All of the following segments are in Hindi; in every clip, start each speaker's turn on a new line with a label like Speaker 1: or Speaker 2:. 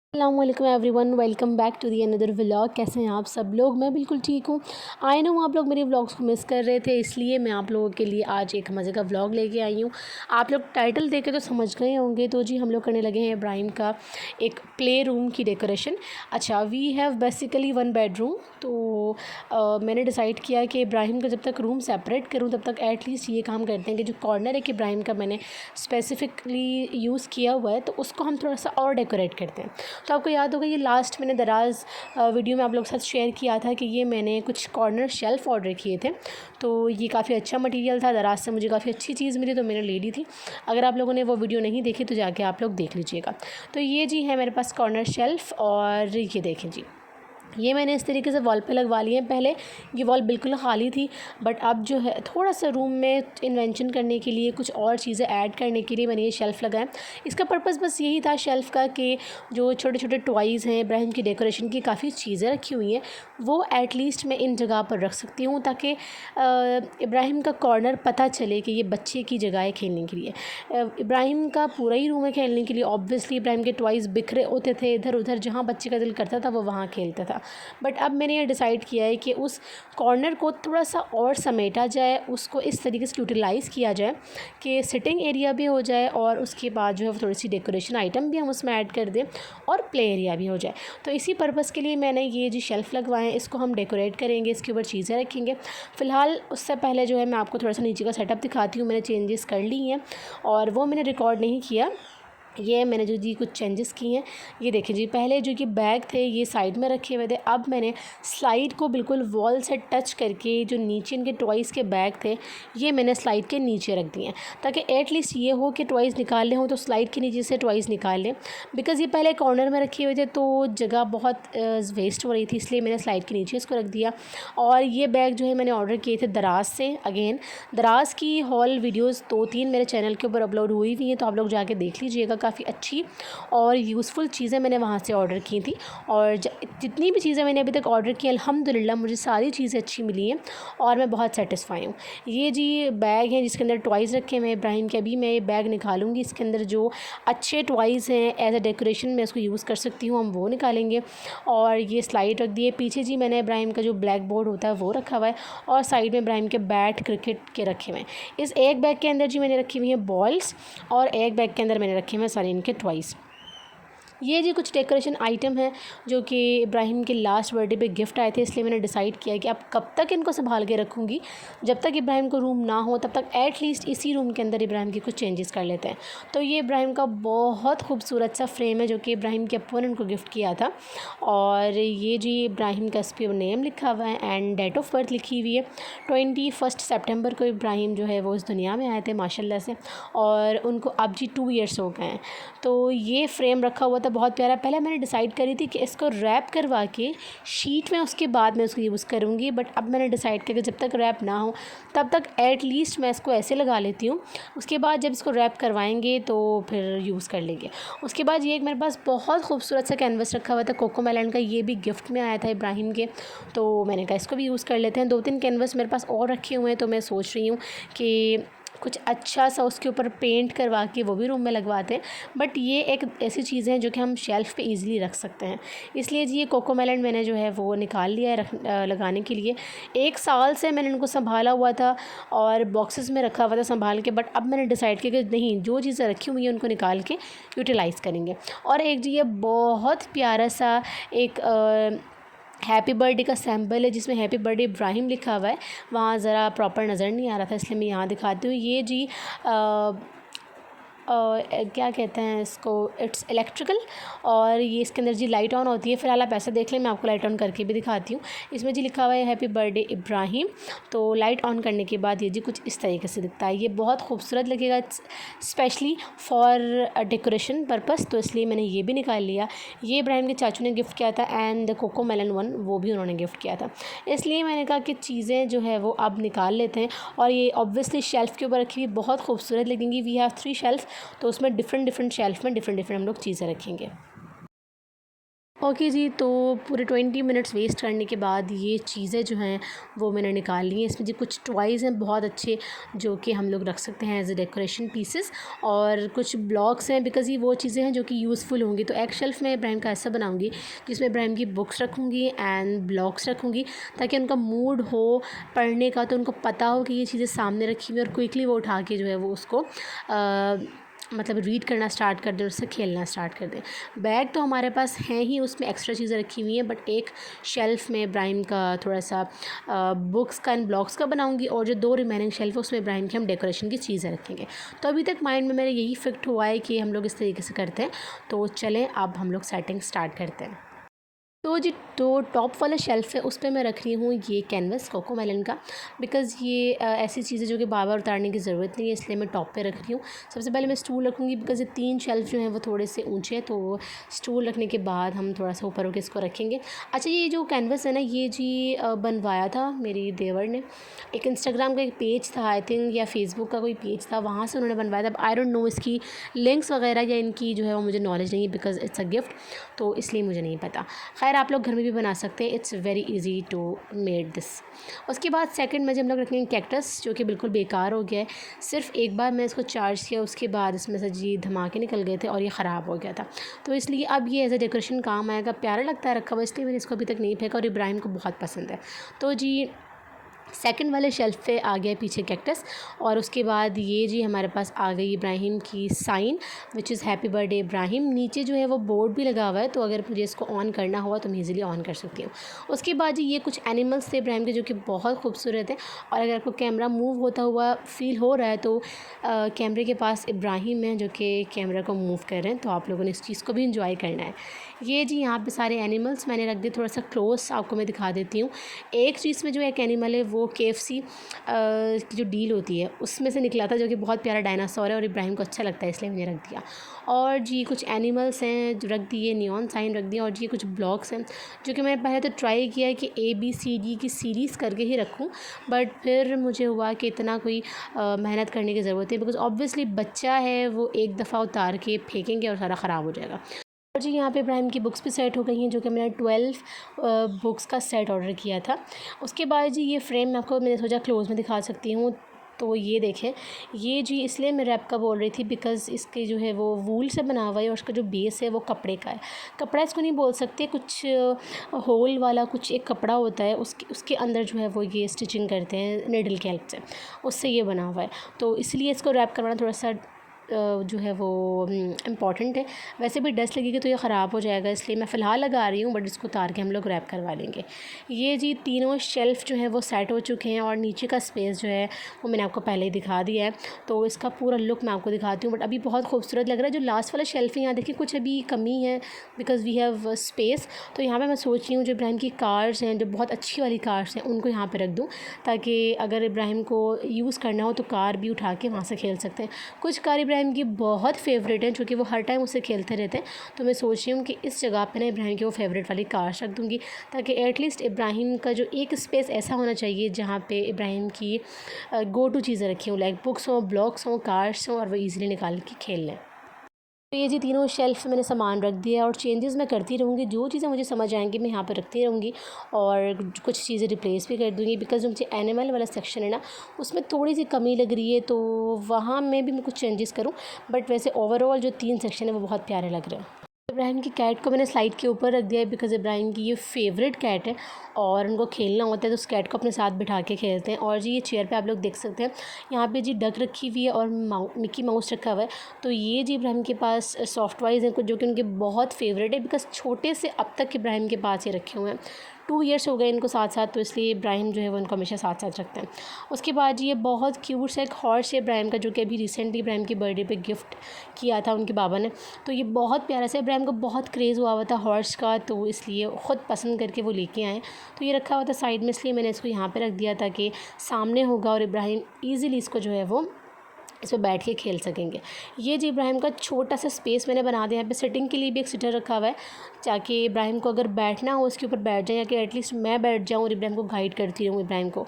Speaker 1: अस्सलामुअलैकुम everyone, welcome back to the another vlog. कैसे हैं आप सब लोग? मैं बिल्कुल ठीक हूँ। आई नो आप लोग मेरे व्लॉग्स को मिस कर रहे थे, इसलिए मैं आप लोगों के लिए आज एक मज़े का व्लॉग लेके आई हूँ। आप लोग टाइटल देख के तो समझ गए होंगे। तो जी हम लोग करने लगे हैं इब्राहिम का एक प्ले रूम की डेकोरेशन। अच्छा, वी हैव बेसिकली 1 बेडरूम। तो मैंने डिसाइड किया कि इब्राहिम का जब तक रूम सेपरेट करूँ तब तक एटलीस्ट ये काम करते हैं कि जो कॉर्नर है कि इब्राहिम का मैंने स्पेसिफ़िकली यूज़ किया हुआ है, तो उसको हम थोड़ा सा और डेकोरेट करते हैं। तो आपको याद होगा ये लास्ट मैंने दराज़ वीडियो में आप लोग के साथ शेयर किया था कि ये मैंने कुछ कॉर्नर शेल्फ़ ऑर्डर किए थे। तो ये काफ़ी अच्छा मटेरियल था, दराज़ से मुझे काफ़ी अच्छी चीज़ मिली, तो मैंने ले ली थी। अगर आप लोगों ने वो वीडियो नहीं देखी तो जाके आप लोग देख लीजिएगा। तो ये जी है मेरे पास कॉर्नर शेल्फ़, और ये देखें जी, ये मैंने इस तरीके से वॉल पे लगवा लिए हैं। पहले ये वॉल बिल्कुल खाली थी, बट अब जो है थोड़ा सा रूम में इन्वेंशन करने के लिए, कुछ और चीज़ें ऐड करने के लिए मैंने ये शेल्फ़ लगाया। इसका पर्पस बस यही था शेल्फ़ का कि जो छोटे छोटे टॉयज़ हैं, इब्राहिम की डेकोरेशन की काफ़ी चीज़ें रखी हुई हैं, वो एटलीस्ट मैं इन जगह पर रख सकती हूँ, ताकि इब्राहिम का कॉर्नर पता चले कि ये बच्चे की जगह है खेलने के लिए। इब्राहिम का पूरा ही रूम है खेलने के लिए। ऑब्वियसली इब्राहिम के टॉयज़ बिखरे होते थे इधर उधर, जहाँ बच्चे का दिल करता था वो वहाँ खेलता था। बट अब मैंने ये डिसाइड किया है कि उस कॉर्नर को थोड़ा सा और समेटा जाए, उसको इस तरीके से यूटिलाइज़ किया जाए कि सिटिंग एरिया भी हो जाए, और उसके बाद जो है थोड़ी सी डेकोरेशन आइटम भी हम उसमें ऐड कर दें, और प्ले एरिया भी हो जाए। तो इसी पर्पज़ के लिए मैंने ये जो शेल्फ़ लगवाए हैं, इसको हम डेकोरेट करेंगे, इसके ऊपर चीज़ें रखेंगे। फ़िलहाल उससे पहले जो है मैं आपको थोड़ा सा नीचे का सेटअप दिखाती हूँ। मैंने चेंजेस कर ली हैं और वो मैंने रिकॉर्ड नहीं किया। ये मैंने जो जी कुछ चेंजेस किए हैं, ये देखिए जी, पहले जो कि बैग थे ये साइड में रखे हुए थे, अब मैंने स्लाइड को बिल्कुल वॉल से टच करके जो नीचे इनके टॉयज़ के बैग थे ये मैंने स्लाइड के नीचे रख दिए हैं, ताकि एटलीस्ट ये हो कि टॉयज़ निकालने हो तो स्लाइड के नीचे से टॉयज़ निकाल लें। बिकॉज़ ये पहले कॉर्नर में रखे हुए थे तो जगह बहुत वेस्ट हो रही थी, इसलिए मैंने स्लाइड के नीचे इसको रख दिया। और ये बैग जो है मैंने ऑर्डर किए थे दराज़ से। अगेन दराज़ की हॉल वीडियोज़ 2-3 मेरे चैनल के ऊपर अपलोड हुई हुई हैं, तो आप लोग जाके देख लीजिएगा। काफ़ी अच्छी और यूज़फुल चीज़ें मैंने वहाँ से ऑर्डर की थी, और जितनी भी चीज़ें मैंने अभी तक ऑर्डर की अल्हम्दुलिल्लाह मुझे सारी चीज़ें अच्छी मिली हैं और मैं बहुत सेटिस्फाई हूँ। ये जी बैग है जिसके अंदर टॉयज़ रखे हुए हैं इब्राहिम के। अभी मैं ये बैग निकालूंगी, इसके अंदर जो अच्छे टॉयज़ हैं एज अ डेकोरेशन मैं उसको यूज़ कर सकती हूँ, हम वो निकालेंगे। और ये स्लाइड रख दिए। पीछे जी मैंने इब्राहिम का जो ब्लैक बोर्ड होता है वो रखा हुआ है, और साइड में इब्राहिम के बैट क्रिकेट के रखे हुए हैं। इस एक बैग के अंदर जी मैंने रखी हुई है बॉल्स, और एक बैग के अंदर मैंने रखे हुए हैं सारे इनके टॉयज़। ये जी कुछ डेकोरेशन आइटम है जो कि इब्राहिम के लास्ट बर्थडे पे गिफ्ट आए थे, इसलिए मैंने डिसाइड किया कि अब कब तक इनको संभाल के रखूँगी, जब तक इब्राहिम को रूम ना हो तब तक एटलीस्ट इसी रूम के अंदर इब्राहिम की कुछ चेंजेस कर लेते हैं। तो ये इब्राहिम का बहुत खूबसूरत सा फ्रेम है जो कि इब्राहिम के अप्पू ने उनको गिफ्ट किया था। और ये जी इब्राहिम का इस पर नेम लिखा हुआ है एंड डेट ऑफ बर्थ लिखी हुई है। 21 सितंबर को इब्राहिम जो है वो इस दुनिया में आए थे माशाल्लाह से, और उनको अब जी 2 ईयर्स हो गए हैं। तो ये फ्रेम रखा हुआ था बहुत प्यारा। पहले मैंने डिसाइड करी थी कि इसको रैप करवा के शीट में उसके बाद मैं उसको यूज़ करूँगी, बट अब मैंने डिसाइड किया कि जब तक रैप ना हो तब तक एटलीस्ट मैं इसको ऐसे लगा लेती हूँ। उसके बाद जब इसको रैप करवाएंगे तो फिर यूज़ कर लेंगे। उसके बाद ये एक मेरे पास बहुत खूबसूरत सा कैनवस रखा हुआ था कोकोमेलन का, ये भी गिफ्ट में आया था इब्राहिम के, तो मैंने कहा इसको भी यूज़ कर लेते हैं। 2-3 कैनवस मेरे पास और रखे हुए हैं, तो मैं सोच रही हूँ कि कुछ अच्छा सा उसके ऊपर पेंट करवा के वो भी रूम में लगवाते हैं। बट ये एक ऐसी चीज़ें हैं जो कि हम शेल्फ़ पे इजीली रख सकते हैं, इसलिए जी ये कोकोमेलन मैंने जो है वो निकाल लिया है लगाने के लिए। 1 साल से मैंने इनको संभाला हुआ था और बॉक्सेस में रखा हुआ था संभाल के, बट अब मैंने डिसाइड किया कि नहीं, जो चीज़ें रखी हुई हैं उनको निकाल के यूटिलाइज़ करेंगे। और एक जी ये बहुत प्यारा सा एक हैप्पी बर्थडे का सैम्पल है जिसमें हैप्पी बर्थडे इब्राहिम लिखा हुआ है। वहाँ ज़रा प्रॉपर नज़र नहीं आ रहा था, इसलिए मैं यहाँ दिखाती हूँ। ये जी क्या कहते हैं इसको, इट्स इलेक्ट्रिकल, और ये इसके अंदर जी लाइट ऑन होती है। फ़िलहाल आप ऐसा देख लें, मैं आपको लाइट ऑन करके भी दिखाती हूँ। इसमें जी लिखा हुआ है हैप्पी बर्थडे इब्राहिम। तो लाइट ऑन करने के बाद ये जी कुछ इस तरीके से दिखता है। ये बहुत खूबसूरत लगेगा स्पेशली फॉर डेकोरेशन पर्पस, तो इसलिए मैंने ये भी निकाल लिया। ये इब्राहिम के चाचू ने गिफ्ट किया था, एंड कोकोमेलन 1 वो भी उन्होंने गिफ्ट किया था, इसलिए मैंने कहा कि चीज़ें जो है वो अब निकाल लेते हैं। और ये ऑब्वियसली शेल्फ़ के ऊपर रखी हुई बहुत खूबसूरत लगेंगी। वी हैव 3 शेल्फ़, तो उसमें डिफरेंट शेल्फ़ में डिफरेंट हम लोग चीज़ें रखेंगे। ओके जी, तो पूरे 20 मिनट्स वेस्ट करने के बाद ये चीज़ें जो हैं वो मैंने निकाल ली हैं। इसमें जी कुछ टॉयज़ हैं बहुत अच्छे, जो कि हम लोग रख सकते हैं एज़ अ डेकोरेशन पीसेस, और कुछ ब्लॉक्स हैं बिकॉज़ ये वो चीज़ें हैं जो कि यूज़फुल होंगी। तो एक शेल्फ़ मैं इब्राहिम का ऐसा बनाऊँगी जिसमें इब्राहिम की बुक्स रखूँगी एंड ब्लॉक्स रखूँगी, ताकि उनका मूड हो पढ़ने का तो उनको पता हो कि ये चीज़ें सामने रखी हुई हैं और क्विकली वो उठा के जो है वो उसको मतलब रीड करना स्टार्ट कर दें और उससे खेलना स्टार्ट कर दें। बैग तो हमारे पास हैं ही, उसमें एक्स्ट्रा चीज़ें रखी हुई हैं, बट एक शेल्फ़ में इब्राहिम का थोड़ा सा बुक्स का एंड ब्लॉक्स का बनाऊंगी, और जो 2 रिमेनिंग शेल्फ़ है उसमें इब्राहिम की हम डेकोरेशन की चीज़ें रखेंगे। तो अभी तक माइंड में मेरे यही फिक्ट हुआ है कि हम लोग इस तरीके से करते हैं। तो चलें अब हम लोग सेटिंग स्टार्ट करते हैं। तो जी, तो टॉप वाला शेल्फ़ है उस पे मैं रख रही हूँ ये कैनवस कोकोमेलन का, बिकॉज़ ये ऐसी चीज़ है जो कि बार-बार उतारने की ज़रूरत नहीं है, इसलिए मैं टॉप पे रख रही हूँ। सबसे पहले मैं स्टूल रखूँगी बिकॉज़ ये 3 शेल्फ़ जो हैं वो थोड़े से ऊँचे हैं, तो स्टूल रखने के बाद हम थोड़ा-सा ऊपर होके इसको रखेंगे। अच्छा, ये जो कैनवस है ना, ये जी बनवाया था मेरी देवर ने। एक इंस्टाग्राम का एक पेज था आई थिंक, या फ़ेसबुक का कोई पेज था, वहाँ से उन्होंने बनवाया था। अब आई डोंट नो इसकी लिंक्स वगैरह या इनकी जो है वो मुझे नॉलेज नहीं है, बिकॉज़ इट्स अ गिफ्ट, तो इसलिए मुझे नहीं पता। खैर, आप लोग घर में भी बना सकते हैं, it's very easy to made this. उसके बाद सेकंड में जब हम लोग रखेंगे कैक्टस, जो कि बिल्कुल बेकार हो गया है। सिर्फ एक बार मैं इसको चार्ज किया, उसके बाद इसमें से जी धमाके निकल गए थे और ये ख़राब हो गया था। तो इसलिए अब ये एज़ अ डेकोरेशन काम आएगा, प्यारा लगता है रखा हुआ, इसलिए मैंने इसको अभी तक नहीं फेंका, और इब्राहिम को बहुत पसंद है। तो जी सेकंड वाले शेल्फ़ पे आ गया पीछे कैक्टस, और उसके बाद ये जी हमारे पास आ गई इब्राहिम की sign, which is happy birthday Ibrahim. नीचे जो है वो बोर्ड भी लगा हुआ है, तो अगर मुझे इसको ऑन करना हुआ तो मैं ईज़िली ऑन कर सकती हूँ। उसके बाद जी ये कुछ एनिमल्स थे इब्राहिम के जो कि बहुत खूबसूरत है, और अगर आपको कैमरा मूव होता हुआ फ़ील हो रहा है तो कैमरे के पास इब्राहिम है जो कि कैमरा को मूव कर रहे हैं, तो आप लोगों ने इस चीज़ को भी इंजॉय करना है। ये जी यहाँ पे सारे एनिमल्स मैंने रख दिए, थोड़ा सा क्लोज आपको मैं दिखा देती हूँ। एक चीज़ में जो एक एनिमल है वो KFC की जो डील होती है उसमें से निकला था, जो कि बहुत प्यारा डायनासोर है और इब्राहिम को अच्छा लगता है, इसलिए मैंने रख दिया। और जी कुछ एनिमल्स हैं जो रख दिए, नियॉन साइन रख दिया, और जी कुछ ब्लॉक्स हैं जो कि मैंने पहले तो ट्राई किया है कि ABCD की सीरीज़ करके ही रखूँ, बट फिर मुझे हुआ कि इतना कोई मेहनत करने की ज़रूरत है, बिकॉज़ ऑब्वियसली बच्चा है, वो एक दफ़ा उतार के फेंकेंगे और सारा ख़राब हो जाएगा। और जी यहाँ पे इब्राहिम की बुक्स भी सेट हो गई हैं, जो कि मैंने 12 बुक्स का सेट ऑर्डर किया था। उसके बाद जी ये फ्रेम आपको मैंने सोचा क्लोज़ में दिखा सकती हूँ, तो ये देखें। ये जी इसलिए मैं रैप का बोल रही थी बिकॉज़ इसके जो है वो वूल से बना हुआ है, और उसका जो बेस है वो कपड़े का है। कपड़ा इसको नहीं बोल सकते, कुछ होल वाला कुछ एक कपड़ा होता है, उसके अंदर जो है वो ये स्टिचिंग करते हैं निडल की हेल्प से, उससे ये बना हुआ है। तो इसलिए इसको रैप करवाना थोड़ा सा जो है वो इम्पॉर्टेंट है। वैसे भी डस्ट लगेगी तो ये ख़राब हो जाएगा, इसलिए मैं फ़िलहाल लगा रही हूँ, बट इसको उतार के हम लोग रैप करवा लेंगे। ये जी तीनों शेल्फ़ जो है वो सेट हो चुके हैं, और नीचे का स्पेस जो है वो मैंने आपको पहले ही दिखा दिया है, तो इसका पूरा लुक मैं आपको दिखाती हूँ। बट अभी बहुत खूबसूरत लग रहा है। जो लास्ट वाला शेल्फ़ है यहाँ देखिए कुछ अभी कमी है बिकॉज़ वी हैव स्पेस, तो यहाँ पर मैं सोच रही हूँ जो इब्राहिम की कार्स हैं, जो बहुत अच्छी वाली कार्स हैं, उनको यहाँ पर रख दूँ, ताकि अगर इब्राहिम को यूज़ करना हो तो कार भी उठा के वहाँ से खेल सकते हैं। कुछ कार इब्राहिम की बहुत फेवरेट हैं, जो कि वो हर टाइम उससे खेलते रहते हैं, तो मैं सोच रही हूँ कि इस जगह पे ना इब्राहिम की वो फेवरेट वाली कार्स रख दूँगी, ताकि एटलीस्ट इब्राहिम का जो एक स्पेस ऐसा होना चाहिए जहाँ पे इब्राहिम की गो टू चीज़ें रखी हों, लाइक बुक्स हों, ब्लॉक्स हों, कार्स हों, और वो ईज़िली निकाल के खेल लें। तो ये जी तीनों शेल्फ मैंने सामान रख दिया, और चेंजेस मैं करती रहूँगी, जो चीज़ें मुझे समझ आएँगी मैं यहाँ पर रखती रहूँगी, और कुछ चीज़ें रिप्लेस भी कर दूँगी, बिकॉज़ जो मुझे एनिमल वाला सेक्शन है ना, उसमें थोड़ी सी कमी लग रही है, तो वहाँ में भी मैं कुछ चेंजेस करूँ, बट वैसे ओवरऑल जो 3 सेक्शन है वो बहुत प्यारे लग रहे हैं। इब्राहिम की कैट को मैंने स्लाइड के ऊपर रख दिया है, बिकॉज़ इब्राहिम की ये फेवरेट कैट है, और उनको खेलना होता है तो उस कैट को अपने साथ बिठा के खेलते हैं। और जी ये चेयर पे आप लोग देख सकते हैं, यहाँ पे जी डक रखी हुई है और मिक्की माउस रखा हुआ है। तो ये जी इब्राहिम के पास सॉफ्ट टॉयज़ हैं कुछ, जो कि उनके बहुत फेवरेट है, बिकॉज़ छोटे से अब तक इब्राहिम के पास ही रखे हुए हैं। 2 ईयर्स हो गए इनको साथ साथ, तो इसलिए इब्राहिम जो है वो इनको हमेशा साथ साथ रखते हैं। उसके बाद ये बहुत क्यूट सा एक हॉर्स है इब्राहिम का, जो कि अभी रिसेंटली इब्राहिम की बर्थडे पे गिफ्ट किया था उनके बाबा ने। तो ये बहुत प्यारा सा, इब्राहिम को बहुत क्रेज़ हुआ था हॉर्स का, तो इसलिए ख़ुद पसंद करके वो लेके आए। तो ये रखा हुआ था साइड में, इसलिए मैंने इसको यहाँ पे रख दिया ताकि सामने होगा और इब्राहिम ईज़िली इसको जो है वो इस पे बैठ के खेल सकेंगे। ये जी इब्राहिम का छोटा सा स्पेस मैंने बना दिया। यहाँ पे सिटिंग के लिए भी एक सिटर रखा हुआ है, ताकि इब्राहिम को अगर बैठना हो उसके ऊपर बैठ जाए, या कि एटलीस्ट मैं बैठ जाऊँ और इब्राहिम को गाइड करती रहूँ, इब्राहिम को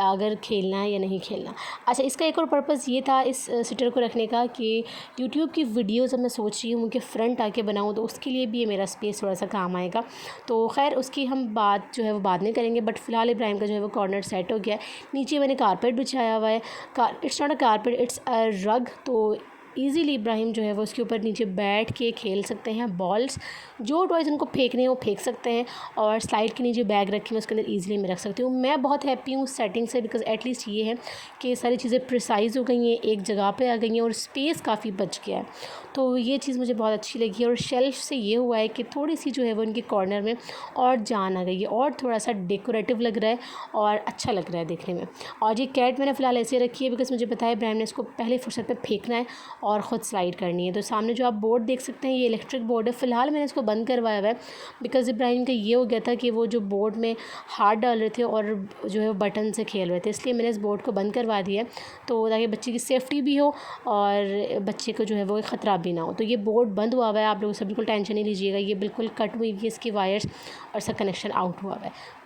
Speaker 1: अगर खेलना है या नहीं खेलना। अच्छा, इसका एक और पर्पज़ ये था इस सिटर को रखने का कि यूट्यूब की वीडियोज़ अब मैं सोच रही हूँ उनके फ्रंट आके बनाऊँ, तो उसके लिए भी ये मेरा स्पेस थोड़ा सा काम आएगा। तो खैर उसकी हम बात जो है वो बाद में करेंगे, बट फ़िलहाल इब्राहिम का जो है वो कॉर्नर सेट हो गया है। नीचे मैंने कारपेट बिछाया हुआ है। It's not a carpet, it's a रग। तो ईज़िली इब्राहिम जो है वो उसके ऊपर नीचे बैठ के खेल सकते हैं। बॉल्स जो टॉयज़ उनको फेंकने हैं वो फेंक सकते हैं, और स्लाइड के नीचे बैग रखी मैं उसके अंदर ईज़िली मैं रख सकती हूँ। मैं बहुत हैप्पी हूँ सेटिंग से, बिकॉज़ एटलीस्ट ये है कि सारी चीज़ें प्रिसाइज़ हो गई हैं, एक जगह पे आ गई हैं और स्पेस काफ़ी बच गया है। तो ये चीज़ मुझे बहुत अच्छी लगी है। और शेल्फ़ से ये हुआ है कि थोड़ी सी जो है वो इनके कॉर्नर में और जान आ गई है, और थोड़ा सा डेकोरेटिव लग रहा है और अच्छा लग रहा है देखने में। और ये कैट मैंने फ़िलहाल ऐसे रखी है बिकॉज़ मुझे पता है इब्राहिम ने इसको पहले फुर्सत पे फेंकना है और ख़ुद स्लाइड करनी है। तो सामने जो आप बोर्ड देख सकते हैं ये इलेक्ट्रिक बोर्ड है। फ़िलहाल मैंने इसको बंद करवाया हुआ है बिकॉज़ इब्राहिम का ये हो गया था कि वो जो बोर्ड में हाथ डाल रहे थे और जो है वो बटन से खेल रहे थे, इसलिए मैंने इस बोर्ड को बंद करवा दिया है, तो ताकि बच्चे की सेफ्टी भी हो और बच्चे को जो है वो ख़तरा भी ना हो। तो ये बोर्ड बंद हुआ हुआ है, आप लोग से बिल्कुल टेंशन नहीं लीजिएगा। ये बिल्कुल कट हुई है इसकी वायर्स और इसका कनेक्शन आउट हुआ हुआ है।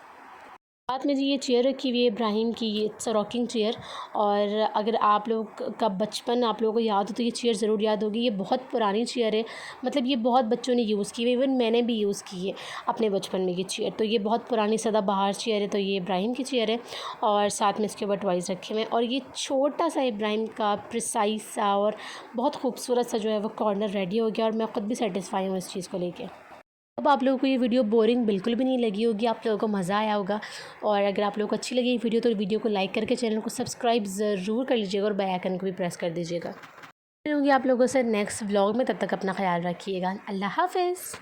Speaker 1: साथ में जी ये चेयर रखी हुई है इब्राहिम की, ये इट्स अ रॉकिंग चेयर। और अगर आप लोग का बचपन आप लोगों को याद हो तो ये चेयर ज़रूर याद होगी। ये बहुत पुरानी चेयर है, मतलब ये बहुत बच्चों ने यूज़ की है, इवन मैंने भी यूज़ की है अपने बचपन में ये चेयर। तो ये बहुत पुरानी सदाबहार चेयर है। तो ये इब्राहिम की चेयर है और साथ में इसके ऊपर टॉयज़ रखे हुए हैं। और ये छोटा सा इब्राहिम का प्रिसाइज सा और बहुत खूबसूरत सा जो है वो कॉर्नर रेडी हो गया, और मैं ख़ुद भी सेटिस्फाई हूँ इस चीज़ को लेके। अब आप लोगों को ये वीडियो बोरिंग बिल्कुल भी नहीं लगी होगी, आप लोगों को मज़ा आया होगा। और अगर आप लोगों को अच्छी लगी ये वीडियो तो वीडियो को लाइक करके चैनल को सब्सक्राइब ज़रूर कर लीजिएगा और बेल आइकन को भी प्रेस कर दीजिएगा। मिलूँगी आप लोगों से नेक्स्ट व्लॉग में, तब तक अपना ख्याल रखिएगा। अल्लाह हाफ़िज़।